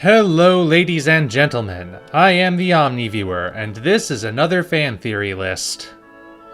Hello ladies and gentlemen, I am the Omni viewer, and this is another fan theory list.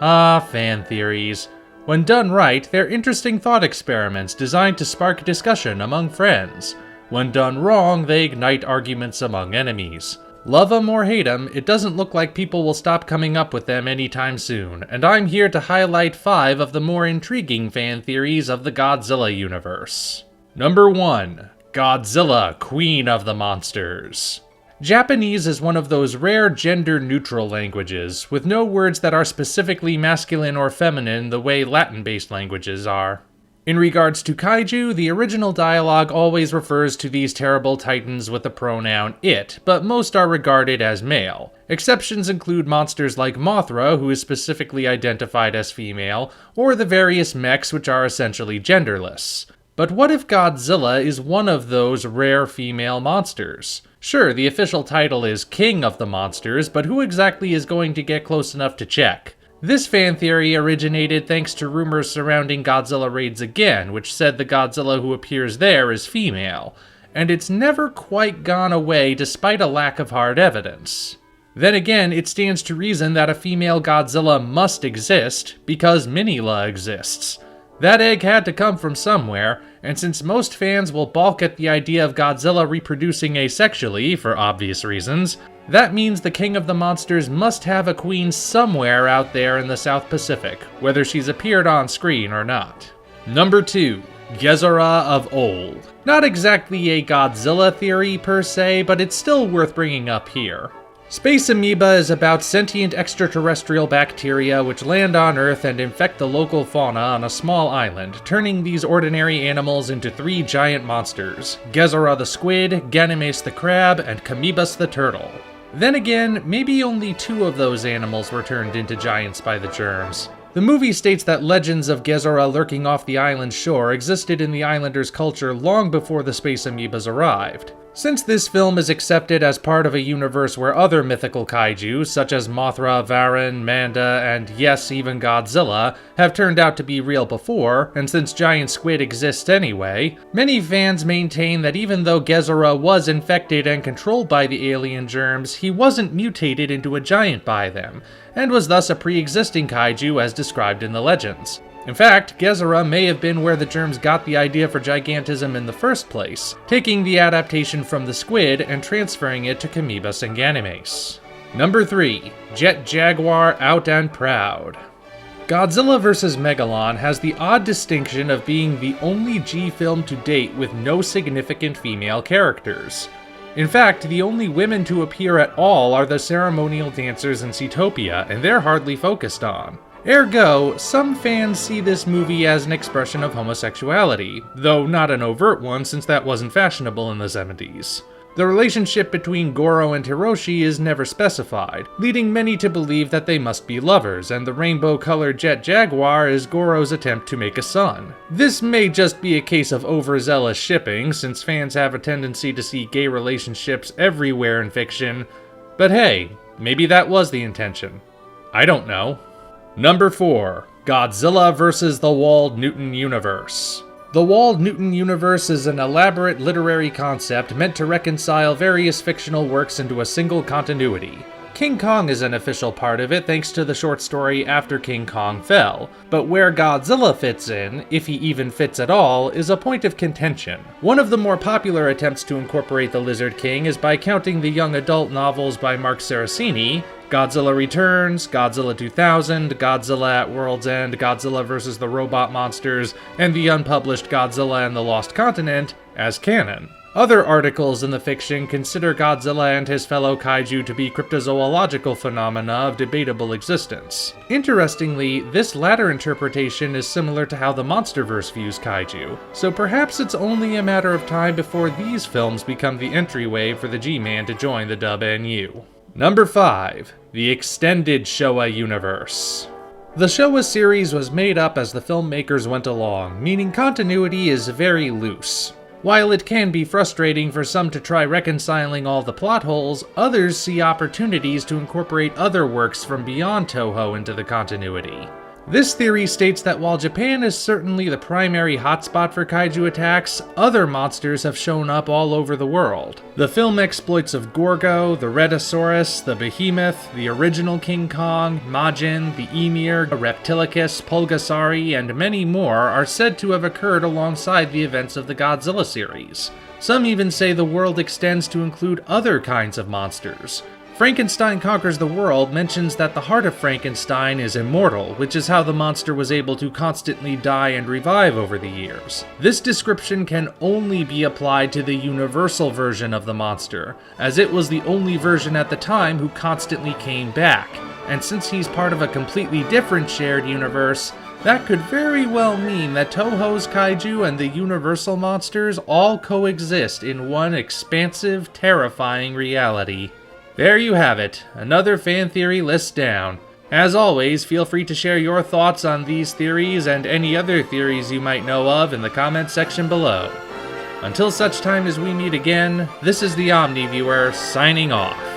Fan theories. When done right, they're interesting thought experiments designed to spark discussion among friends. When done wrong, they ignite arguments among enemies. Love 'em or hate 'em, it doesn't look like people will stop coming up with them anytime soon, and I'm here to highlight 5 of the more intriguing fan theories of the Godzilla universe. Number 1. Godzilla, Queen of the Monsters. Japanese is one of those rare gender-neutral languages, with no words that are specifically masculine or feminine the way Latin-based languages are. In regards to kaiju, the original dialogue always refers to these terrible titans with the pronoun it, but most are regarded as male. Exceptions include monsters like Mothra, who is specifically identified as female, or the various mechs which are essentially genderless. But what if Godzilla is one of those rare female monsters? Sure, the official title is King of the Monsters, but who exactly is going to get close enough to check? This fan theory originated thanks to rumors surrounding Godzilla Raids Again, which said the Godzilla who appears there is female, and it's never quite gone away despite a lack of hard evidence. Then again, it stands to reason that a female Godzilla must exist, because Minilla exists. That egg had to come from somewhere, and since most fans will balk at the idea of Godzilla reproducing asexually, for obvious reasons, that means the King of the Monsters must have a queen somewhere out there in the South Pacific, whether she's appeared on screen or not. Number 2. Jaguar of Old. Not exactly a Godzilla theory per se, but it's still worth bringing up here. Space Amoeba is about sentient extraterrestrial bacteria which land on Earth and infect the local fauna on a small island, turning these ordinary animals into 3 giant monsters: Gezora the squid, Ganymedes the crab, and Camebus the turtle. Then again, maybe only 2 of those animals were turned into giants by the germs. The movie states that legends of Gezora lurking off the island's shore existed in the islanders' culture long before the space amoebas arrived. Since this film is accepted as part of a universe where other mythical kaiju, such as Mothra, Varan, Manda, and yes, even Godzilla, have turned out to be real before, and since giant squid exists anyway, many fans maintain that even though Gezora was infected and controlled by the alien germs, he wasn't mutated into a giant by them, and was thus a pre-existing kaiju as described in the legends. In fact, Gezora may have been where the germs got the idea for gigantism in the first place, taking the adaptation from the squid and transferring it to Camebus and Ganymedes. Number 3. Jet Jaguar Out and Proud. Godzilla vs. Megalon has the odd distinction of being the only G film to date with no significant female characters. In fact, the only women to appear at all are the ceremonial dancers in Seatopia, and they're hardly focused on. Ergo, some fans see this movie as an expression of homosexuality, though not an overt one since that wasn't fashionable in the 70s. The relationship between Goro and Hiroshi is never specified, leading many to believe that they must be lovers, and the rainbow-colored Jet Jaguar is Goro's attempt to make a son. This may just be a case of overzealous shipping, since fans have a tendency to see gay relationships everywhere in fiction, but hey, maybe that was the intention. I don't know. Number 4. Godzilla vs. the Wald-Newton Universe. The Wald-Newton Universe is an elaborate literary concept meant to reconcile various fictional works into a single continuity. King Kong is an official part of it thanks to the short story After King Kong Fell, but where Godzilla fits in, if he even fits at all, is a point of contention. One of the more popular attempts to incorporate the Lizard King is by counting the young adult novels by Mark Seracini, Godzilla Returns, Godzilla 2000, Godzilla at World's End, Godzilla vs. the Robot Monsters, and the unpublished Godzilla and the Lost Continent, as canon. Other articles in the fiction consider Godzilla and his fellow kaiju to be cryptozoological phenomena of debatable existence. Interestingly, this latter interpretation is similar to how the MonsterVerse views kaiju, so perhaps it's only a matter of time before these films become the entryway for the G-Man to join the Dub NU. Number 5. The Extended Showa Universe. The Showa series was made up as the filmmakers went along, meaning continuity is very loose. While it can be frustrating for some to try reconciling all the plot holes, others see opportunities to incorporate other works from beyond Toho into the continuity. This theory states that while Japan is certainly the primary hotspot for kaiju attacks, other monsters have shown up all over the world. The film exploits of Gorgo, the Rhedosaurus, the Behemoth, the original King Kong, Majin, the Emir, Reptilicus, Pulgasari, and many more are said to have occurred alongside the events of the Godzilla series. Some even say the world extends to include other kinds of monsters. Frankenstein Conquers the World mentions that the heart of Frankenstein is immortal, which is how the monster was able to constantly die and revive over the years. This description can only be applied to the universal version of the monster, as it was the only version at the time who constantly came back, and since he's part of a completely different shared universe, that could very well mean that Toho's kaiju and the universal monsters all coexist in one expansive, terrifying reality. There you have it, another fan theory list down. As always, feel free to share your thoughts on these theories and any other theories you might know of in the comments section below. Until such time as we meet again, this is the Omni Viewer signing off.